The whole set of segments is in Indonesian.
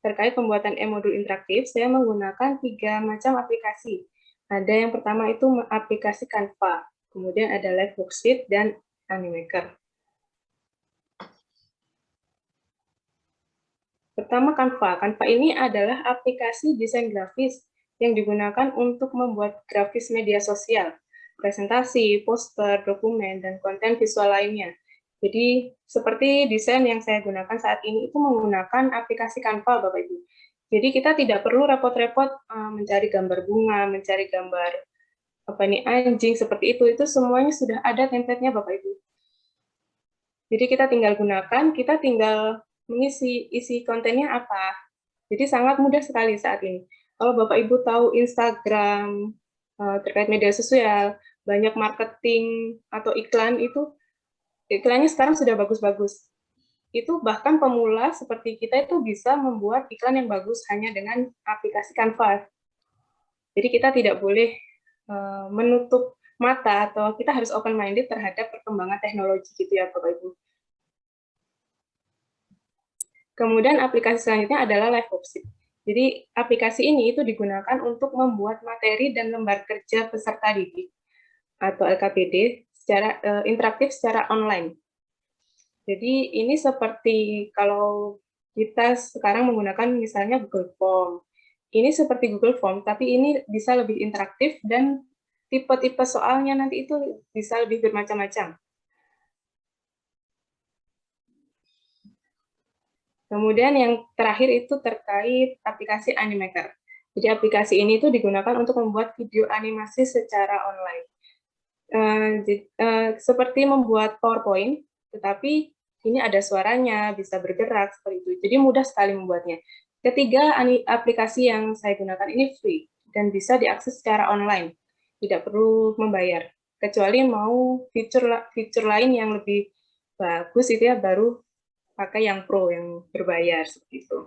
terkait pembuatan e-modul interaktif, saya menggunakan 3 macam aplikasi. Ada yang pertama itu aplikasi Canva, kemudian ada Live Worksheet dan Animaker. Pertama Canva. Canva ini adalah aplikasi desain grafis yang digunakan untuk membuat grafis media sosial, presentasi, poster, dokumen, dan konten visual lainnya. Jadi, seperti desain yang saya gunakan saat ini itu menggunakan aplikasi Canva, Bapak Ibu. Jadi, kita tidak perlu repot-repot mencari gambar bunga, mencari gambar anjing, seperti itu semuanya sudah ada template-nya, Bapak Ibu. Jadi, kita tinggal gunakan, kita tinggal mengisi kontennya apa. Jadi, sangat mudah sekali saat ini. Kalau Bapak Ibu tahu Instagram, terkait media sosial, banyak marketing atau iklan itu, iklannya sekarang sudah bagus-bagus. Itu bahkan pemula seperti kita itu bisa membuat iklan yang bagus hanya dengan aplikasi Canva. Jadi kita tidak boleh menutup mata atau kita harus open-minded terhadap perkembangan teknologi gitu ya Bapak Ibu. Kemudian aplikasi selanjutnya adalah Live Worksheet. Jadi aplikasi ini itu digunakan untuk membuat materi dan lembar kerja peserta didik atau LKPD secara interaktif secara online. Jadi ini seperti kalau kita sekarang menggunakan misalnya Google Form. Ini seperti Google Form, tapi ini bisa lebih interaktif dan tipe-tipe soalnya nanti itu bisa lebih bermacam-macam. Kemudian yang terakhir itu terkait aplikasi Animaker. Jadi aplikasi ini tuh digunakan untuk membuat video animasi secara online. Seperti membuat PowerPoint, tetapi ini ada suaranya, bisa bergerak, seperti itu. Jadi mudah sekali membuatnya. Ketiga, aplikasi yang saya gunakan ini free, dan bisa diakses secara online. Tidak perlu membayar. Kecuali mau fitur lain yang lebih bagus, itu ya baru pakai yang pro, yang berbayar, seperti itu.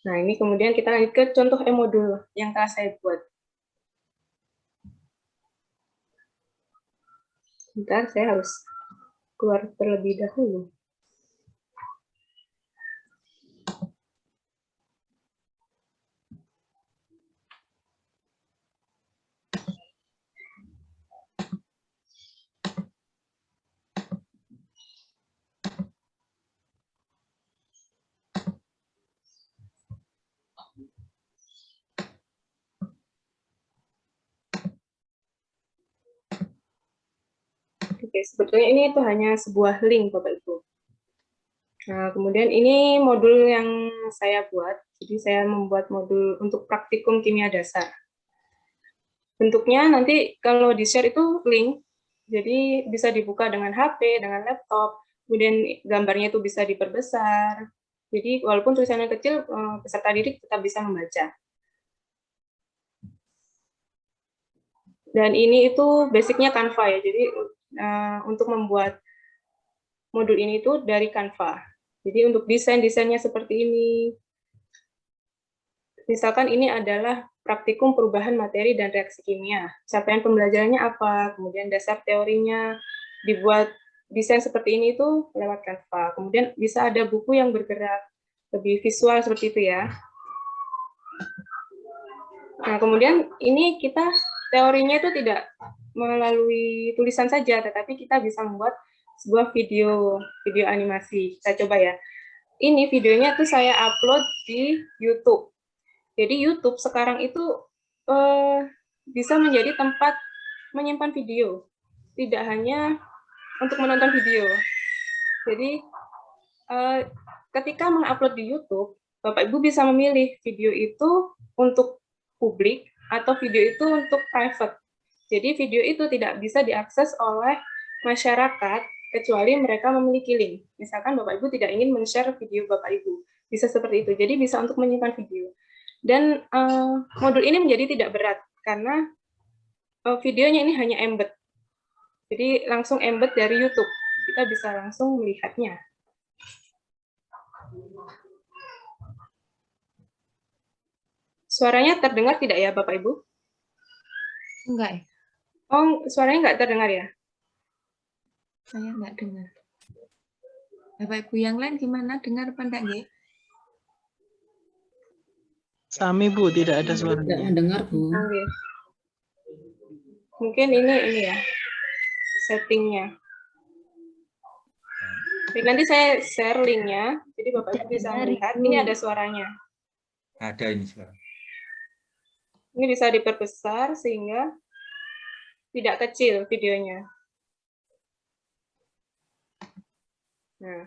Nah, ini kemudian kita lanjut ke contoh e-modul yang telah saya buat. Bentar, saya harus keluar terlebih dahulu. Oke, sebetulnya ini itu hanya sebuah link, Bapak Ibu. Nah, kemudian ini modul yang saya buat. Jadi saya membuat modul untuk praktikum kimia dasar. Bentuknya nanti kalau di-share itu link, jadi bisa dibuka dengan HP, dengan laptop, kemudian gambarnya itu bisa diperbesar. Jadi walaupun tulisannya kecil, peserta didik tetap bisa membaca. Dan ini itu basicnya Canva ya, jadi untuk membuat modul ini tuh dari Canva. Jadi untuk desainnya seperti ini. Misalkan ini adalah praktikum perubahan materi dan reaksi kimia. Capaian pembelajarannya apa, kemudian dasar teorinya, dibuat desain seperti ini itu lewat Canva. Kemudian bisa ada buku yang bergerak, lebih visual seperti itu ya. Nah, kemudian ini kita teorinya itu tidak melalui tulisan saja, tetapi kita bisa membuat sebuah video animasi. Kita coba ya. Ini videonya tuh saya upload di YouTube. Jadi YouTube sekarang itu bisa menjadi tempat menyimpan video, tidak hanya untuk menonton video. Jadi ketika mengupload di YouTube, Bapak Ibu bisa memilih video itu untuk publik atau video itu untuk private. Jadi video itu tidak bisa diakses oleh masyarakat kecuali mereka memiliki link. Misalkan Bapak Ibu tidak ingin men-share video Bapak Ibu, bisa seperti itu. Jadi bisa untuk menyimpan video. Dan modul ini menjadi tidak berat karena videonya ini hanya embed. Jadi langsung embed dari YouTube. Kita bisa langsung melihatnya. Suaranya terdengar tidak ya, Bapak Ibu? Enggak ya? Oh, suaranya nggak terdengar ya? Saya nggak dengar. Bapak Ibu yang lain gimana? Dengar apa enggak, nggih? Sami Bu, tidak ada Tidak suaranya. mendengar, Bu. Oke. Mungkin ini ya settingnya. Baik, nanti saya share linknya, jadi Bapak Ibu bisa melihat. Ini ada suaranya. Ada ini suara. Ini bisa diperbesar sehingga tidak kecil videonya. Nah,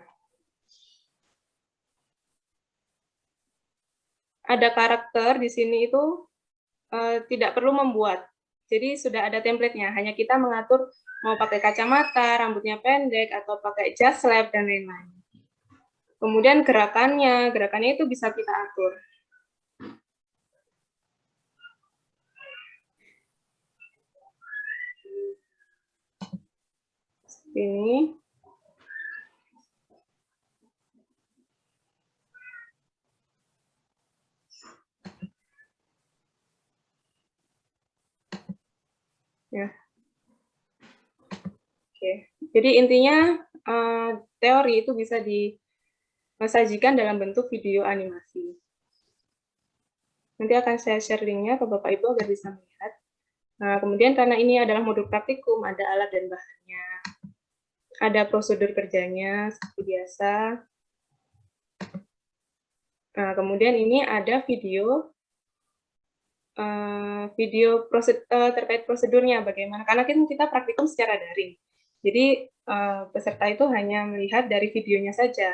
ada karakter di sini itu tidak perlu membuat. Jadi sudah ada template-nya, hanya kita mengatur mau pakai kacamata, rambutnya pendek, atau pakai jas lab, dan lain-lain. Kemudian gerakannya itu bisa kita atur. Ini. Ya. Oke. Jadi intinya teori itu bisa disajikan dalam bentuk video animasi. Nanti akan saya share linknya ke Bapak Ibu agar bisa melihat. Nah, kemudian karena ini adalah modul praktikum, ada alat dan bahannya, ada prosedur kerjanya seperti biasa. Nah, kemudian ini ada video terkait prosedurnya bagaimana, karena kita praktikum secara daring. Jadi peserta itu hanya melihat dari videonya saja.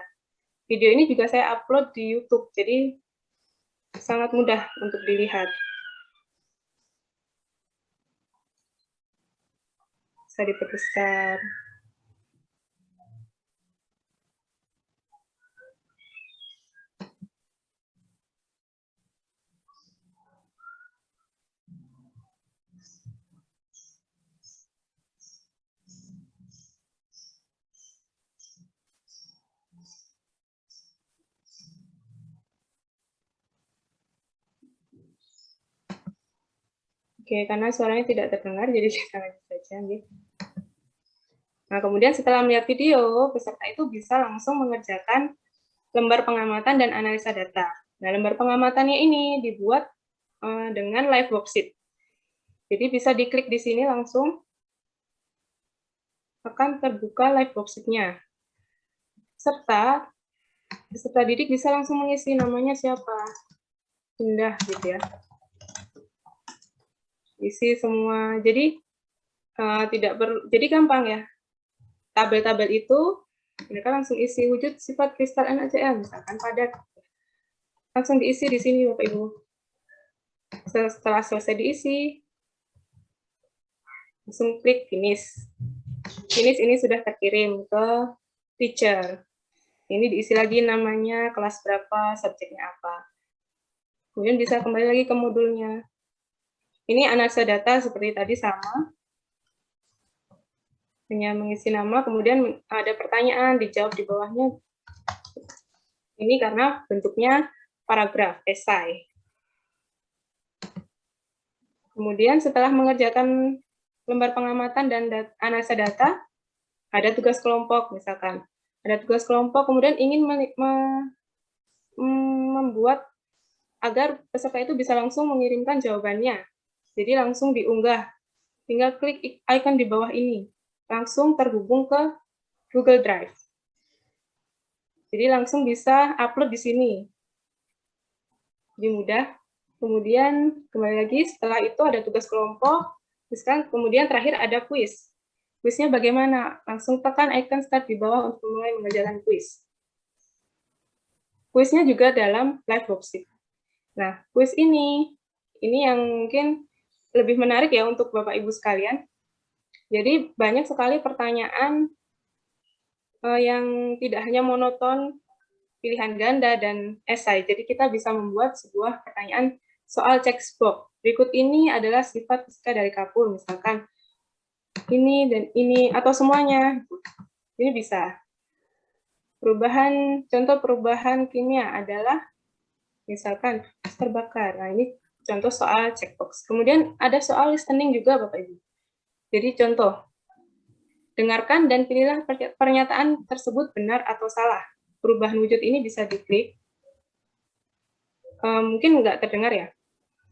Video ini juga saya upload di YouTube, jadi sangat mudah untuk dilihat. Bisa diperbesar. Oke, karena suaranya tidak terdengar, jadi kita lanjut saja. Nah, kemudian setelah melihat video, peserta itu bisa langsung mengerjakan lembar pengamatan dan analisa data. Nah, lembar pengamatannya ini dibuat dengan live worksheet. Jadi bisa diklik di sini langsung akan terbuka live worksheet-nya. Serta peserta didik bisa langsung mengisi namanya siapa. Indah gitu ya. Isi semua. Jadi jadi gampang ya. Tabel-tabel itu mereka langsung isi wujud sifat kristal NaCl misalkan padat. Langsung diisi di sini Bapak Ibu. Setelah selesai diisi, langsung klik finish. Finish ini sudah terkirim ke teacher. Ini diisi lagi namanya, kelas berapa, subjeknya apa. Kemudian bisa kembali lagi ke modulnya. Ini analisa data seperti tadi sama. Hanya mengisi nama, kemudian ada pertanyaan, dijawab di bawahnya. Ini karena bentuknya paragraf, esai. Kemudian setelah mengerjakan lembar pengamatan dan analisa data, ada tugas kelompok misalkan. Ada tugas kelompok, kemudian ingin membuat agar peserta itu bisa langsung mengirimkan jawabannya. Jadi langsung diunggah. Tinggal klik icon di bawah ini. Langsung terhubung ke Google Drive. Jadi langsung bisa upload di sini. Jadi mudah. Kemudian kembali lagi setelah itu ada tugas kelompok. Kemudian terakhir ada kuis. Kuisnya bagaimana? Langsung tekan icon start di bawah untuk mulai mengerjakan kuis. Kuisnya juga dalam live worksheet. Nah, kuis ini yang mungkin lebih menarik ya untuk Bapak Ibu sekalian. Jadi banyak sekali pertanyaan yang tidak hanya monoton, pilihan ganda, dan esai. Jadi kita bisa membuat sebuah pertanyaan soal checkbox. Berikut ini adalah sifat fisika dari kapur, misalkan ini dan ini, atau semuanya. Ini bisa. Contoh perubahan kimia adalah misalkan terbakar. Nah, ini contoh soal checkbox. Kemudian ada soal listening juga, Bapak Ibu. Jadi contoh, Dengarkan dan pilihlah pernyataan tersebut benar atau salah. Perubahan wujud ini bisa diklik. Mungkin nggak terdengar ya.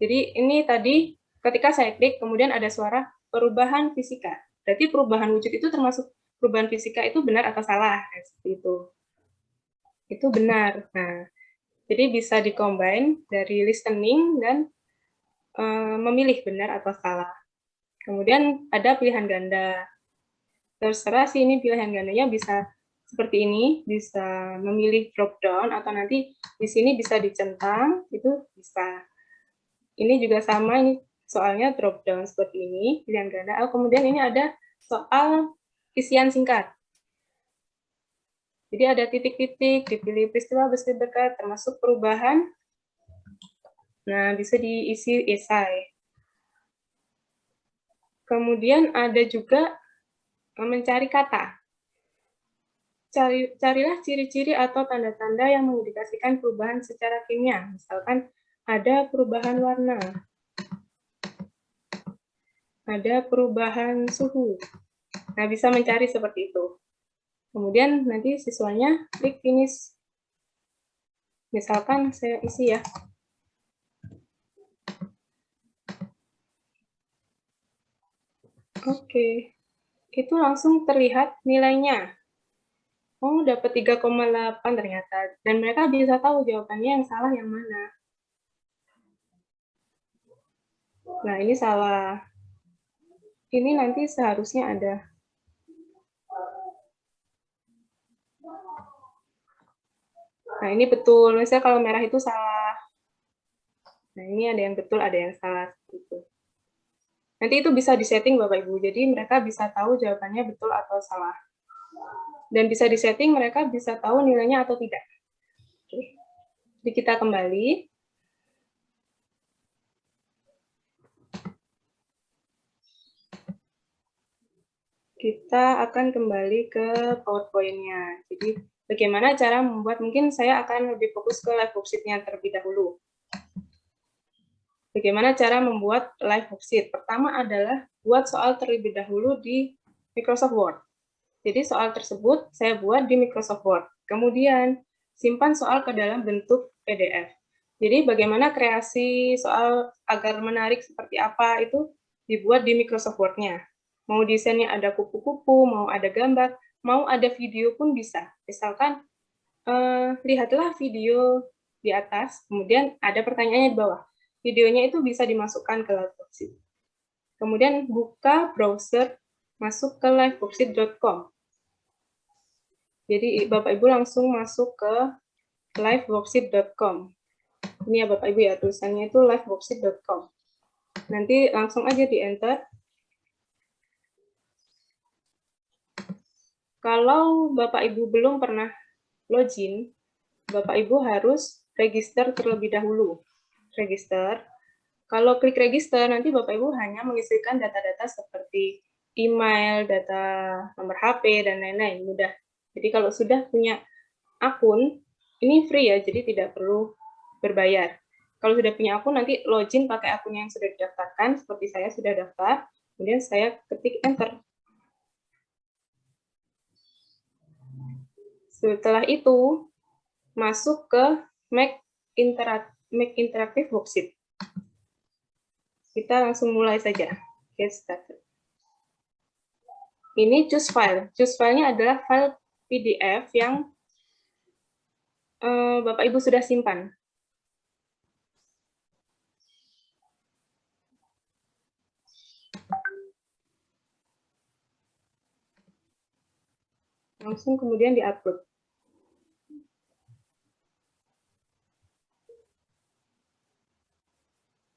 Jadi ini tadi ketika saya klik, kemudian ada suara perubahan fisika. Berarti perubahan wujud itu termasuk perubahan fisika itu benar atau salah. Seperti itu. Itu benar. Nah, jadi bisa dikombin dari listening dan memilih benar atau salah. Kemudian ada pilihan ganda. Terserah sih ini pilihan gandanya bisa seperti ini, bisa memilih drop down atau nanti di sini bisa dicentang, itu bisa. Ini juga sama, ini soalnya drop down seperti ini, pilihan ganda. Kemudian ini ada soal isian singkat. Jadi ada titik-titik, dipilih peristiwa berdekat, termasuk perubahan. Nah, bisa diisi esai. Kemudian ada juga mencari kata. Carilah ciri-ciri atau tanda-tanda yang mengindikasikan perubahan secara kimia. Misalkan ada perubahan warna, ada perubahan suhu. Nah, bisa mencari seperti itu. Kemudian nanti siswanya klik finish. Misalkan saya isi ya. Oke. Itu langsung terlihat nilainya. Oh, dapat 3,8 ternyata. Dan mereka bisa tahu jawabannya yang salah yang mana. Nah, ini salah. Ini nanti seharusnya ada. Nah, ini betul. Misalnya kalau merah itu salah. Nah, ini ada yang betul, ada yang salah. Gitu. Nanti itu bisa disetting Bapak-Ibu. Jadi mereka bisa tahu jawabannya betul atau salah. Dan bisa disetting mereka bisa tahu nilainya atau tidak. Oke. Jadi kita kembali. Kita akan kembali ke PowerPoint-nya. Jadi bagaimana cara membuat, mungkin saya akan lebih fokus ke live worksheet-nya terlebih dahulu. Bagaimana cara membuat live worksheet? Pertama adalah buat soal terlebih dahulu di Microsoft Word. Jadi soal tersebut saya buat di Microsoft Word. Kemudian simpan soal ke dalam bentuk PDF. Jadi bagaimana kreasi soal agar menarik seperti apa itu dibuat di Microsoft Word-nya. Mau desainnya ada kupu-kupu, mau ada gambar, mau ada video pun bisa. Misalkan, lihatlah video di atas, kemudian ada pertanyaannya di bawah. Videonya itu bisa dimasukkan ke live worksheet. Kemudian buka browser, masuk ke liveworksheet.com. Jadi Bapak-Ibu langsung masuk ke liveworksheet.com. Ini ya Bapak-Ibu ya, tulisannya itu liveworksheet.com. Nanti langsung aja di-enter. Kalau Bapak-Ibu belum pernah login, Bapak-Ibu harus register terlebih dahulu. Register. Kalau klik register, nanti Bapak-Ibu hanya mengisikan data-data seperti email, data nomor HP, dan lain-lain. Mudah. Jadi kalau sudah punya akun, ini free ya, jadi tidak perlu berbayar. Kalau sudah punya akun, nanti login pakai akun yang sudah didaftarkan, seperti saya sudah daftar, kemudian saya ketik enter. Setelah itu, masuk ke Make Interactive Worksheet. Kita langsung mulai saja. Get started. Ini choose file. Choose file-nya adalah file PDF yang Bapak-Ibu sudah simpan. Langsung kemudian di-upload.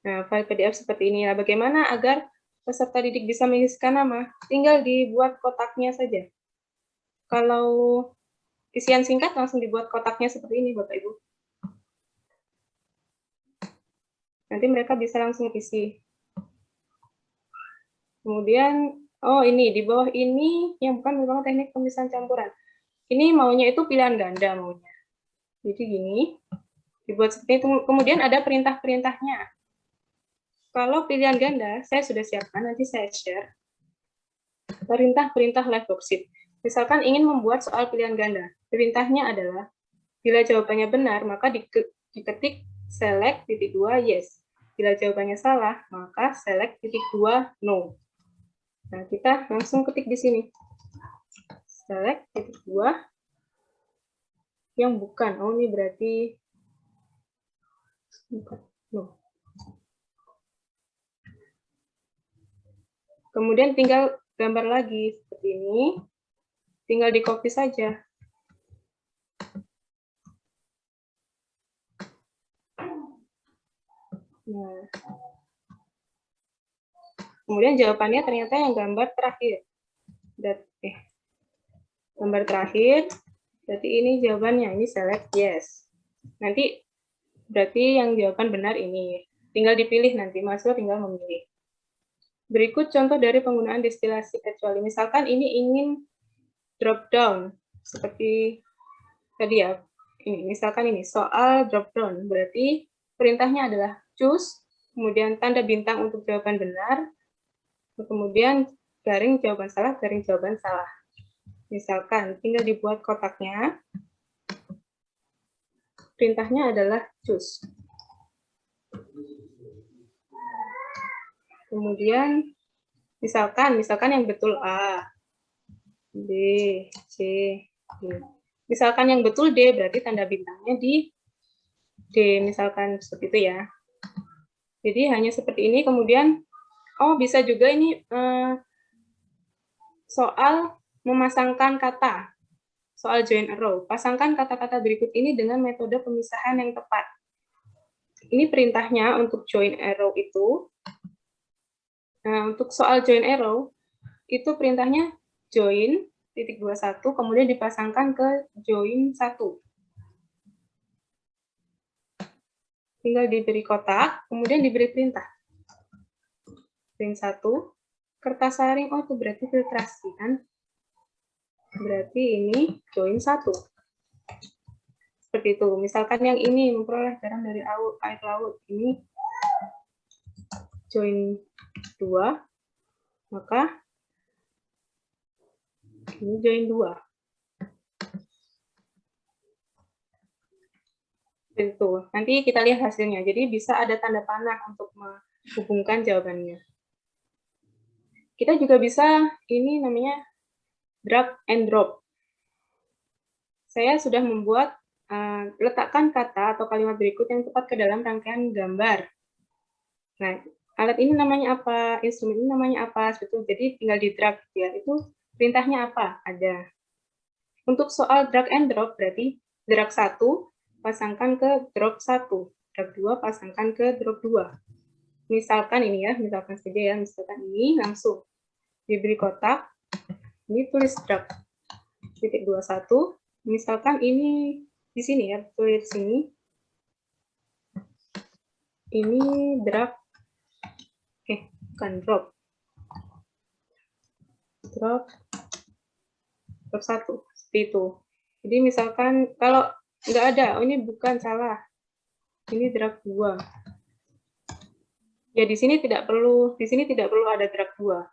Nah, file PDF seperti ini. Nah, bagaimana agar peserta didik bisa mengisikan nama? Tinggal dibuat kotaknya saja. Kalau isian singkat, langsung dibuat kotaknya seperti ini, Bapak-Ibu. Nanti mereka bisa langsung isi. Kemudian, oh ini, di bawah ini, yang bukan merupakan teknik pemisahan campuran. Ini maunya itu pilihan ganda maunya. Jadi gini, dibuat seperti itu. Kemudian ada perintah-perintahnya. Kalau pilihan ganda, saya sudah siapkan, nanti saya share. Perintah-perintah live worksheet. Misalkan ingin membuat soal pilihan ganda. Perintahnya adalah, bila jawabannya benar, maka diketik select titik 2 yes. Bila jawabannya salah, maka select titik 2 no. Nah, kita langsung ketik di sini. Select titik 2 yang bukan. Oh, ini berarti bukan. No. Kemudian tinggal gambar lagi seperti ini. Tinggal di copy saja. Nah. Kemudian jawabannya ternyata yang gambar terakhir. Gambar terakhir, berarti ini jawabannya, ini select yes. Nanti berarti yang jawaban benar ini. Tinggal dipilih nanti, mahasiswa tinggal memilih. Berikut contoh dari penggunaan destilasi kecuali. Misalkan ini ingin drop down, seperti tadi ya. Ini, misalkan ini, soal drop down. Berarti perintahnya adalah choose, kemudian tanda bintang untuk jawaban benar, kemudian garing jawaban salah, garing jawaban salah. Misalkan, tinggal dibuat kotaknya. Perintahnya adalah choose. Kemudian, misalkan yang betul A, B, C, D. Misalkan yang betul D, berarti tanda bintangnya di D, misalkan seperti itu ya. Jadi hanya seperti ini, kemudian, oh bisa juga ini soal memasangkan kata. Soal join arrow. Pasangkan kata-kata berikut ini dengan metode pemisahan yang tepat. Ini perintahnya untuk join arrow itu. Nah, untuk soal join arrow, itu perintahnya join, titik 21, kemudian dipasangkan ke join 1. Tinggal diberi kotak, kemudian diberi perintah. Print 1, kertas saring, oh itu berarti filtrasi kan? Berarti ini join 1. Seperti itu. Misalkan yang ini memperoleh garam dari air laut, ini join 2, maka ini join 2. Itu. Nanti kita lihat hasilnya. Jadi bisa ada tanda panah untuk menghubungkan jawabannya. Kita juga bisa, ini namanya drag and drop. Saya sudah membuat, letakkan kata atau kalimat berikut yang tepat ke dalam rangkaian gambar. Nah, alat ini namanya apa, instrumen ini namanya apa, seperti. Jadi tinggal di drag ya. Itu perintahnya apa? Ada. Untuk soal drag and drop berarti drag 1 pasangkan ke drop 1, drag 2 pasangkan ke drop 2. Misalkan ini ya, misalkan saja ya, misalkan ini langsung diberi kotak, ini tulis drag titik 21, misalkan ini di sini ya, tulis sini, ini drag, bukan drop 1, seperti itu. Jadi misalkan kalau nggak ada, oh ini bukan, salah, ini drag 2. Ya di sini tidak perlu ada drag 2.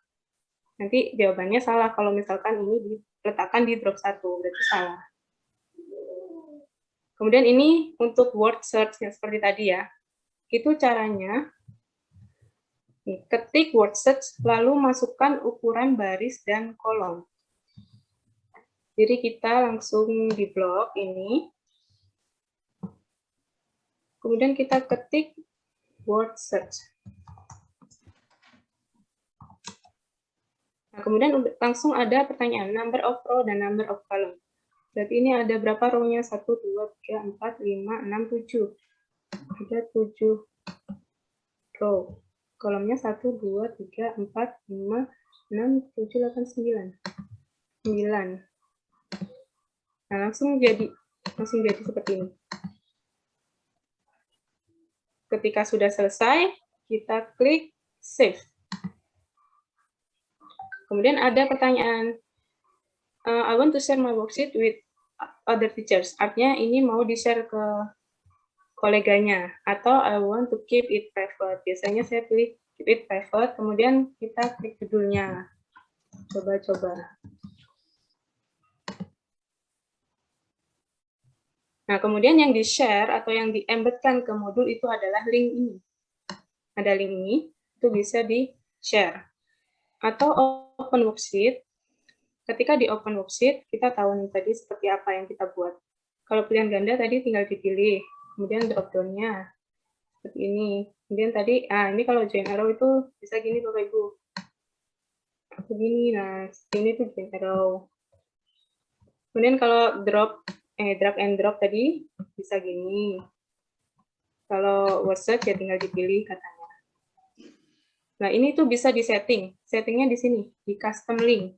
Nanti jawabannya salah kalau misalkan ini diletakkan di drop 1, berarti salah. Kemudian ini untuk word search yang seperti tadi ya. Itu caranya, ketik word search, lalu masukkan ukuran baris dan kolom. Jadi kita langsung di blok ini. Kemudian kita ketik word search. Nah, kemudian langsung ada pertanyaan, number of row dan number of column. Berarti ini ada berapa row-nya? 1, 2, 3, 4, 5, 6, 7. Ada 7 row. Kolomnya 1, 2, 3, 4, 5, 6, 7, 8, 9. Nah, langsung jadi seperti ini. Ketika sudah selesai, kita klik save. Kemudian ada pertanyaan, I want to share my worksheet with other teachers. Artinya ini mau di-share ke koleganya. Atau I want to keep it private. Biasanya saya pilih keep it private, kemudian kita klik judulnya. Coba-coba. Nah, kemudian yang di-share atau yang di-embedkan ke modul itu adalah link ini. Ada link ini, itu bisa di-share. Atau open worksheet, ketika di open worksheet, kita tahu nih tadi seperti apa yang kita buat. Kalau pilihan ganda tadi tinggal dipilih, kemudian drop-down-nya seperti ini. Kemudian tadi, ini kalau join arrow itu bisa gini Bapak Ibu. Begini, nah ini tuh join arrow. Kemudian kalau drag and drop tadi bisa gini. Kalau word search ya tinggal dipilih katanya. Nah, ini tuh bisa di-setting. Settingnya di sini, di custom link.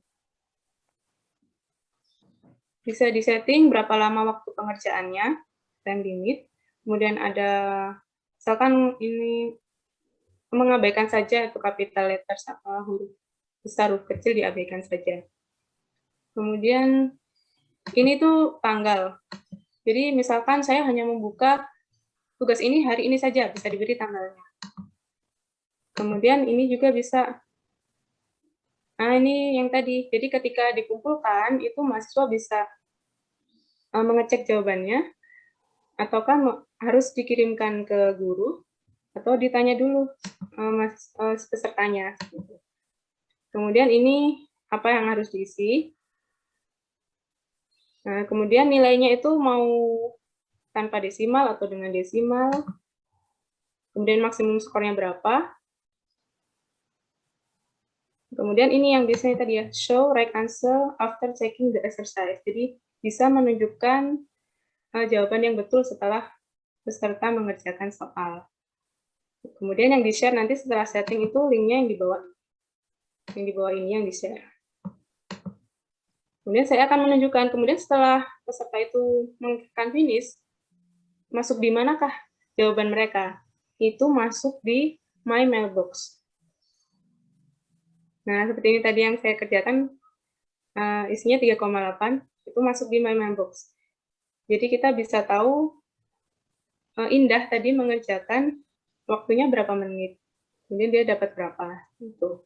Bisa di-setting berapa lama waktu pengerjaannya, time limit. Kemudian ada, misalkan ini mengabaikan saja itu capital letters apa huruf besar, huruf kecil diabaikan saja. Kemudian ini tuh tanggal. Jadi misalkan saya hanya membuka tugas ini hari ini saja, bisa diberi tanggalnya. Kemudian ini juga bisa, ini yang tadi. Jadi ketika dikumpulkan, itu mahasiswa bisa mengecek jawabannya, ataukah harus dikirimkan ke guru, atau ditanya dulu pesertanya. Kemudian ini apa yang harus diisi. Nah, kemudian nilainya itu mau tanpa desimal atau dengan desimal. Kemudian maksimum skornya berapa. Kemudian ini yang biasanya tadi ya, show right answer after checking the exercise. Jadi bisa menunjukkan jawaban yang betul setelah peserta mengerjakan soal. Kemudian yang di-share nanti setelah setting itu linknya yang di bawah. Yang di bawah ini yang di-share. Kemudian saya akan menunjukkan, kemudian setelah peserta itu mengetikkan finish, masuk di manakah jawaban mereka? Itu masuk di My Mailbox. Nah, seperti ini tadi yang saya kerjakan, isinya 3,8, itu masuk di My Mailbox. Jadi kita bisa tahu Indah tadi mengerjakan waktunya berapa menit, kemudian dia dapat berapa. Gitu.